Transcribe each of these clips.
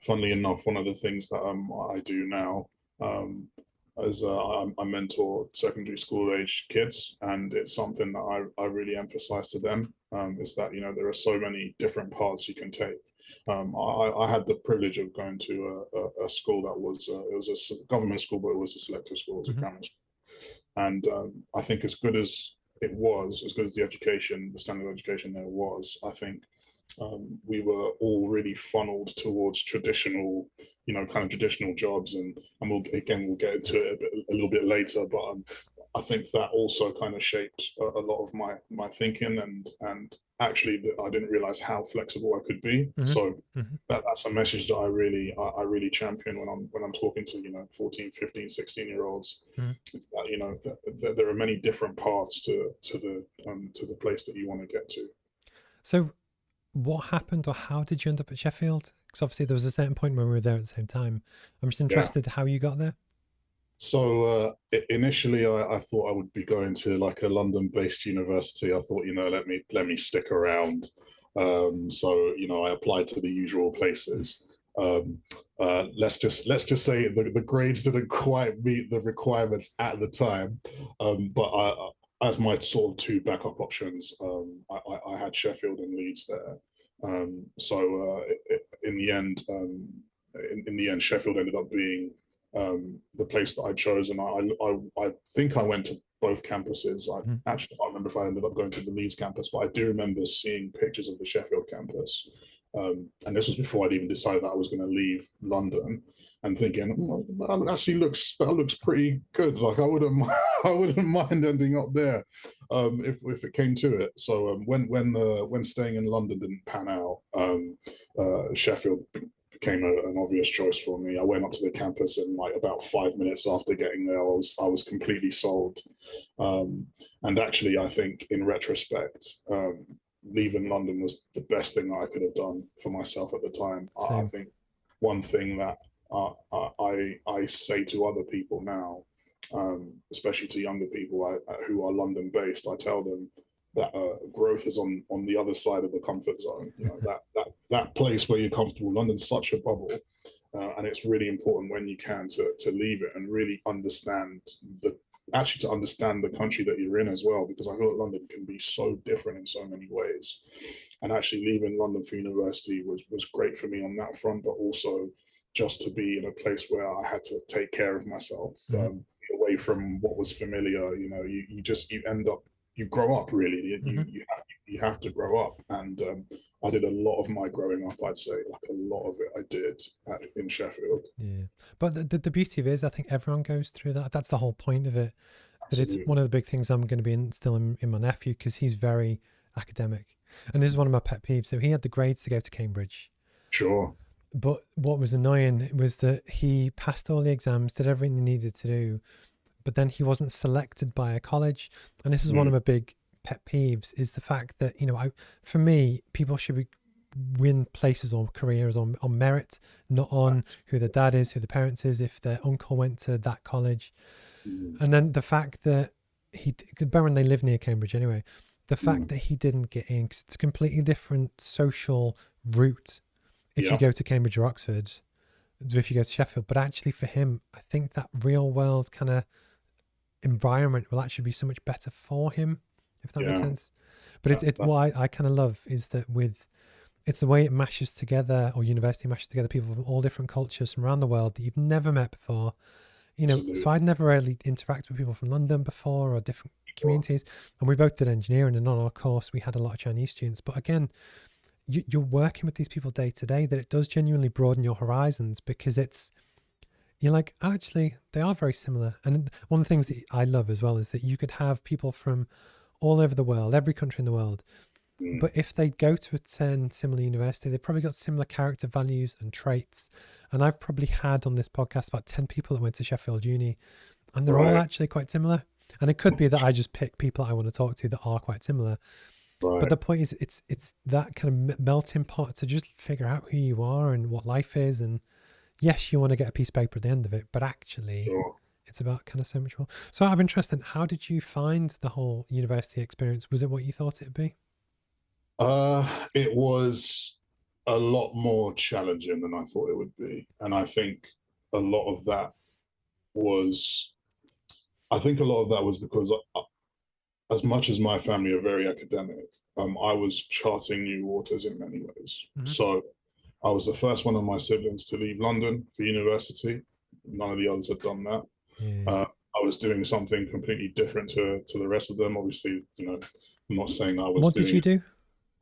funnily enough, one of the things that I do now, um, as I mentor secondary school age kids, and it's something that I really emphasize to them, is that there are so many different paths you can take. I had the privilege of going to a school that was it was a government school, but it was a selective school, it was a Hmm. grammar school, and I think as good as it was, as good as the education, the standard of education there was, I think we were all really funneled towards traditional, kind of traditional jobs, and we'll get into it a little bit later, but I think that also kind of shaped a lot of my thinking, and actually I didn't realize how flexible I could be. Hmm. So Hmm. that's a message that I really champion when I'm talking to 14, 15, 16 year olds. Hmm. That, there are many different paths to the place that you want to get to. So what happened, or how did you end up at Sheffield? Because obviously there was a certain point when we were there at the same time. I'm just Yeah. interested how you got there. So initially, I thought I would be going to like a London-based university. I thought, let me stick around. So I applied to the usual places. Um, let's just say the grades didn't quite meet the requirements at the time. But as my sort of two backup options, I had Sheffield and Leeds there. So in the end, in the end, Sheffield ended up being the place that I chose, and I think I went to both campuses. I Mhm. actually can't remember if I ended up going to the Leeds campus, but I do remember seeing pictures of the Sheffield campus. And this was before I'd even decided that I was going to leave London, and thinking that actually looks pretty good. Like I wouldn't mind ending up there, if it came to it. So when staying in London didn't pan out, Sheffield became an obvious choice for me. I went up to the campus, and like about 5 minutes after getting there, I was completely sold. Um, and actually, I think in retrospect, leaving London was the best thing that I could have done for myself at the time. I Same. think one thing that I say to other people now, especially to younger people who are London based, I tell them that growth is on the other side of the comfort zone. That place where you're comfortable. London's such a bubble, and it's really important when you can to leave it and really understand to understand the country that you're in as well, because I feel like London can be so different in so many ways. And actually leaving London for university was great for me on that front, but also just to be in a place where I had to take care of myself, Hmm. away from what was familiar. You end up, you grow up really. Hmm. You have to grow up, and I did a lot of my growing up. I'd say like a lot of it I did in Sheffield. Yeah, but the beauty of it is, I think everyone goes through that. That's the whole point of it. That it's one Absolutely. of the big things I'm going to be instilling in my nephew, because he's very academic, and this is one of my pet peeves. So he had the grades to go to Cambridge, Sure. but what was annoying was that he passed all the exams, did everything he needed to do, but then he wasn't selected by a college. And this is one Mm, of my big pet peeves, is the fact that, for me, people should be win places or careers on merit, not on who the dad is, who the parents is, if their uncle went to that college. mm, And then the fact that Baron, they live near Cambridge anyway, the fact mm. that he didn't get in, 'cause it's a completely different social route if you Yeah. go to Cambridge or Oxford, if you go to Sheffield. But actually for him, I think that real world kind of environment will actually be so much better for him, if that makes Yeah. sense. But it's That what I kind of love is that it's the way it mashes together, or university mashes together people from all different cultures from around the world that you've never met before. So absolutely. I'd never really interacted with people from London before, or different Sure. communities. And we both did engineering, and on our course we had a lot of Chinese students. But again, you're working with these people day to day, that it does genuinely broaden your horizons, because you're like, actually, they are very similar. And one of the things that I love as well is that you could have people from all over the world, every country in the world, Mm, but if they go to a certain similar university, they've probably got similar character values and traits. And I've probably had on this podcast about 10 people that went to Sheffield Uni, and they're all right. actually quite similar. And it could be that I just pick people I want to talk to that are quite similar. But Right. the point is, it's that kind of melting pot to just figure out who you are and what life is. And yes, you want to get a piece of paper at the end of it, but actually, Sure. it's about kind of so much more. So out of interest, then, how did you find the whole university experience? Was it what you thought it'd be? It was. a lot more challenging than I thought it would be. And I think a lot of that was, because as much as my family are very academic, I was charting new waters in many ways. Mm-hmm. So I was the first one of my siblings to leave London for university. None of the others had done that. Yeah. I was doing something completely different to the rest of them. Obviously, I'm not saying I was What did you do?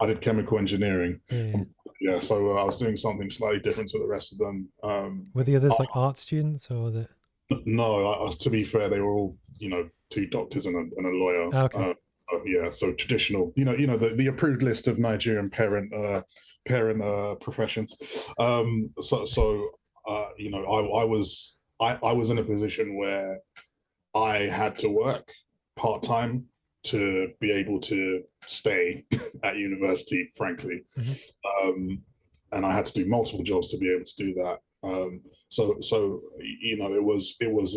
I did chemical engineering. Yeah. Yeah, so I was doing something slightly different to the rest of them. Were the others like art students or the? No, to be fair, they were all, two doctors and a lawyer. Oh, okay. Yeah, so traditional, the approved list of Nigerian parent professions. I was in a position where I had to work part time to be able to stay at university, frankly. Mm-hmm. And I had to do multiple jobs to be able to do that. It was,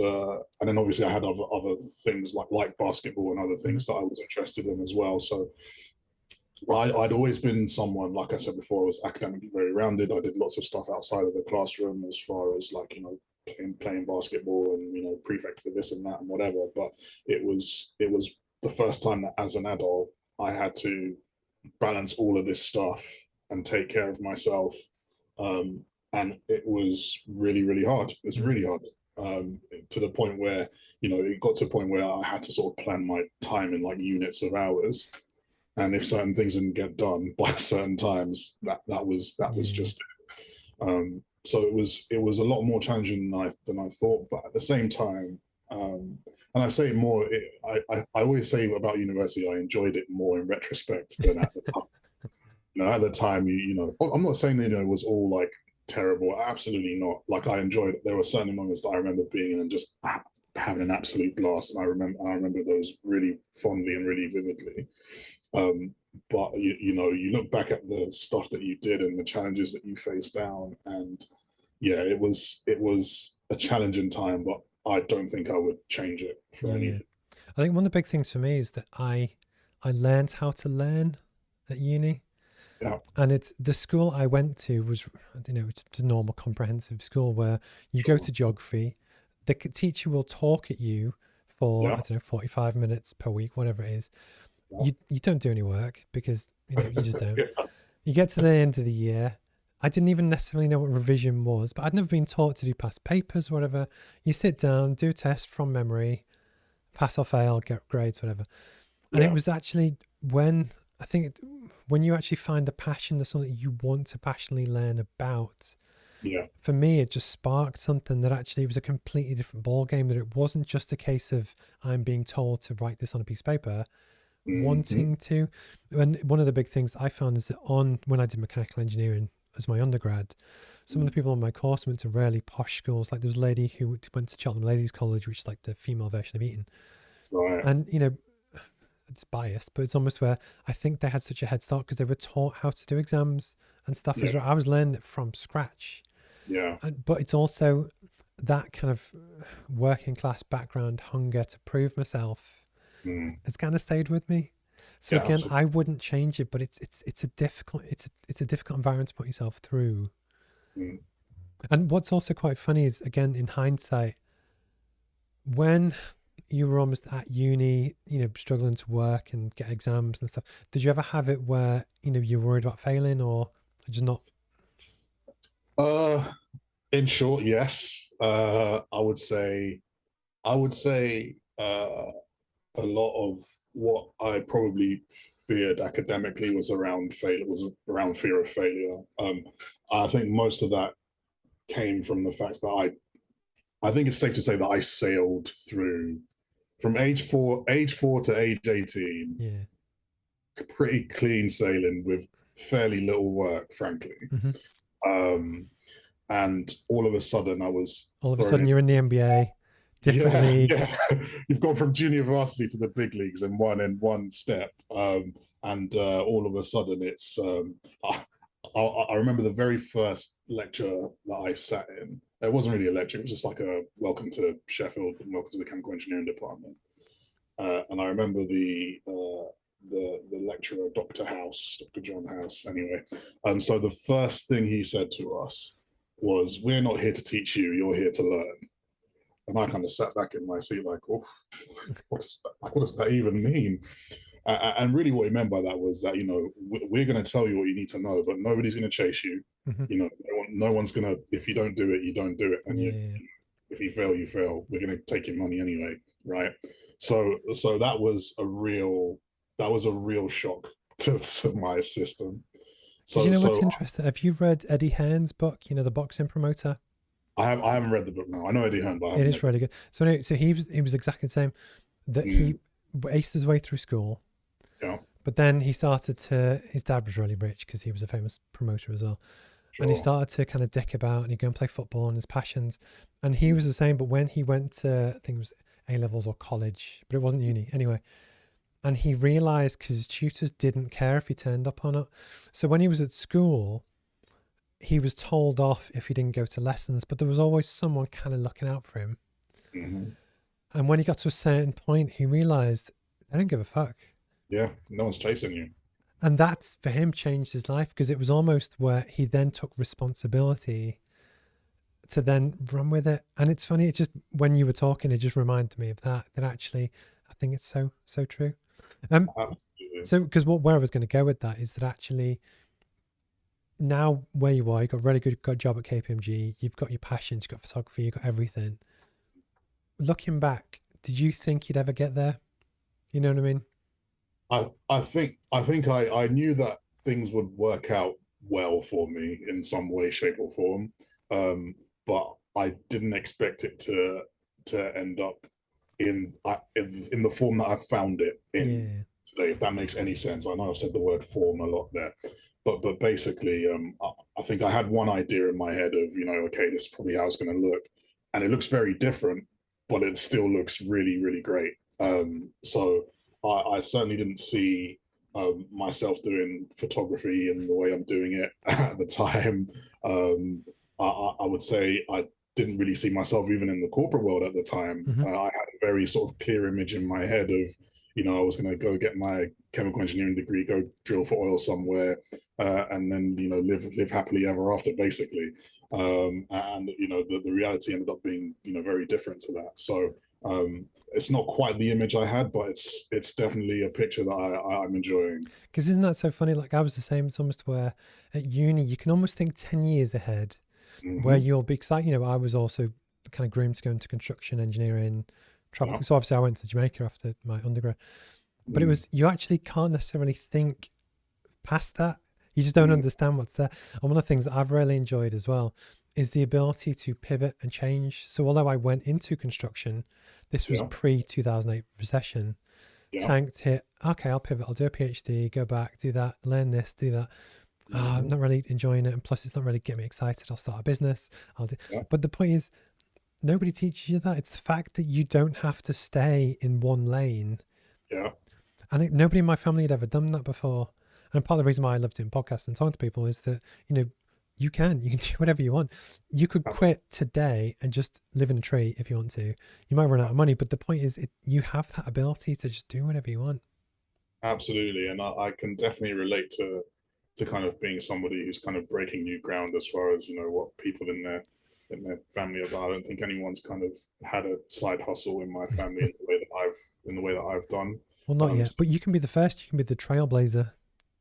and then obviously I had other things like basketball and other things Mm-hmm. that I was interested in as well. So I'd always been someone, like I said before, I was academically very rounded. I did lots of stuff outside of the classroom, as far as playing basketball and prefect for this and that and whatever. But it was the first time that as an adult I had to balance all of this stuff and take care of myself. And it was really, really hard. It was really hard, to the point where, it got to a point where I had to sort of plan my time in like units of hours. And if certain things didn't get done by certain times, that was just it. So it was a lot more challenging than I thought. But at the same time, and I say more, I always say about university, I enjoyed it more in retrospect than at the time. At the time, I'm not saying that it was all like terrible. Absolutely not. Like, I enjoyed it. There were certain moments that I remember being in and just having an absolute blast, and I remember those really fondly and really vividly. But you look back at the stuff that you did and the challenges that you faced down, and yeah, it was a challenging time, but I don't think I would change it for anything. I think one of the big things for me is that I learned how to learn at uni. Yeah. And it's the school I went to was, it's a normal comprehensive school where you go to geography, the teacher will talk at you for, I don't know, 45 minutes per week, whatever it is. You don't do any work because, you just don't. You get to the end of the year. I didn't even necessarily know what revision was, but I'd never been taught to do past papers, whatever. You sit down, do tests from memory, pass or fail, get grades, whatever. And it was actually when you actually find a passion, there's something you want to passionately learn about. Yeah. For me, it just sparked something that actually was a completely different ball game. That it wasn't just a case of I'm being told to write this on a piece of paper, wanting to. And one of the big things that I found is that when I did mechanical engineering as my undergrad, some of the people on my course went to really posh schools. Like there was a lady who went to Cheltenham Ladies College, which is like the female version of Eton. Right. And it's biased, but it's almost where I think they had such a head start because they were taught how to do exams and stuff. As well. I was learning it from scratch. Yeah. But it's also that kind of working class background hunger to prove myself has kind of stayed with me. So again, absolutely. I wouldn't change it, but it's a difficult environment to put yourself through. And what's also quite funny is, again, in hindsight, when you were almost at uni, struggling to work and get exams and stuff, did you ever have it where, you're worried about failing or just not? In short, yes. I would say a lot of what I probably feared academically was around failure, was around fear of failure. I think most of that came from the fact that I think it's safe to say that I sailed through from age 4 to age 18, pretty clean sailing with fairly little work, frankly. And all of a sudden you're in the NBA, different league. Yeah. You've gone from junior varsity to the big leagues in one step. And all of a sudden it's, I remember the very first lecture that I sat in. It wasn't really a lecture. It was just like a welcome to Sheffield and welcome to the chemical engineering department. And I remember the the lecturer, Dr. House, Dr. John House. Anyway, so the first thing he said to us was, "We're not here to teach you. You're here to learn." And I kind of sat back in my seat like, "Oh, what does that? What does that even mean?" And really, what he meant by that was that, you know, we're going to tell you what you need to know, but nobody's going to chase you. Mm-hmm. You know, no one's going to. If you don't do it, you don't do it, and Yeah. if you fail, you fail. We're going to take your money anyway, right? So that was a real shock to my system. Did you know what's So interesting? Have you read Eddie Hearn's book? You know, the boxing promoter. I haven't read the book now. I know Eddie Hearn, but I It haven't is really good. So anyway, so he was exactly the same. That he aced his way through school, yeah, but then he started to. His dad was really rich because he was a famous promoter as well, and he sure. started to kind of dick about and he'd go and play football and his passions. And he was the same, but when he went to, I think it was A levels or college, but it wasn't uni anyway. And he realized because his tutors didn't care if he turned up or not. So when he was at school, he was told off if he didn't go to lessons, but there was always someone kind of looking out for him. Mm-hmm. And when he got to a certain point, he realized they didn't give a fuck. Yeah, no one's chasing you. And that's for him changed his life because it was almost where he then took responsibility to then run with it. And it's funny, it just, when you were talking, it just reminded me of that actually, I think it's so true. Absolutely. So, because where I was going to go with that is that actually now where you are, you've got a really good got a job at KPMG, you've got your passions, you've got photography, you've got everything. Looking back, did you think you'd ever get there? You know what I mean? I think I knew that things would work out well for me in some way, shape, or form, but I didn't expect it to end up in the form that I found it in Yeah. today. If that makes any sense, I know I've said the word form a lot there, but basically, I think I had one idea in my head of, you know, okay, this is probably how it's going to look, and it looks very different, but it still looks really really great. So I certainly didn't see myself doing photography in the way I'm doing it at the time. I would say I didn't really see myself even in the corporate world at the time. Mm-hmm. I had a very sort of clear image in my head of, you know, I was going to go get my chemical engineering degree, go drill for oil somewhere, and then, you know, live happily ever after, basically. And you know, the reality ended up being, you know, very different to that. So it's not quite the image I had, but it's definitely a picture that I'm enjoying. Because isn't that so funny? Like I was the same. It's almost where at uni you can almost think 10 years ahead, where Mm-hmm. you'll be excited. You know, I was also kind of groomed to go into construction engineering, travel. Yeah. So obviously I went to Jamaica after my undergrad, but it Mm. was, you actually can't necessarily think past that. You just don't Mm. understand what's there. And one of the things that I've really enjoyed as well is the ability to pivot and change. So although I went into construction, this was Yeah. pre 2008 recession, Yeah. tanked, hit. Okay, I'll pivot. I'll do a PhD, go back, do that, learn this, do that. I'm Mm-hmm. not really enjoying it, and plus it's not really getting me excited. I'll start a business. I'll do. Yeah. But the point is, nobody teaches you that. It's the fact that you don't have to stay in one lane. Yeah. And nobody in my family had ever done that before. And part of the reason why I love doing podcasts and talking to people is that, you know, you can do whatever you want. You could quit today and just live in a tree if you want to. You might run out of money, but the point is, you have that ability to just do whatever you want. Absolutely, and I can definitely relate to kind of being somebody who's kind of breaking new ground as far as, you know, what people in their family are. I don't think anyone's kind of had a side hustle in my family in the way that I've done. Well, not yet, So but you can be the first. You can be the trailblazer.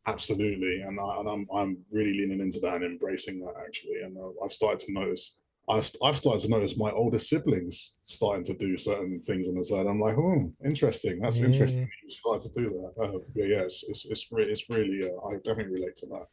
absolutely, and I'm really leaning into that and embracing that actually. And I've started to notice. I've started to notice my older siblings starting to do certain things on the side. I'm like, oh, interesting. That's Yeah. interesting. You started to do that. Yeah, it's really. I definitely relate to that.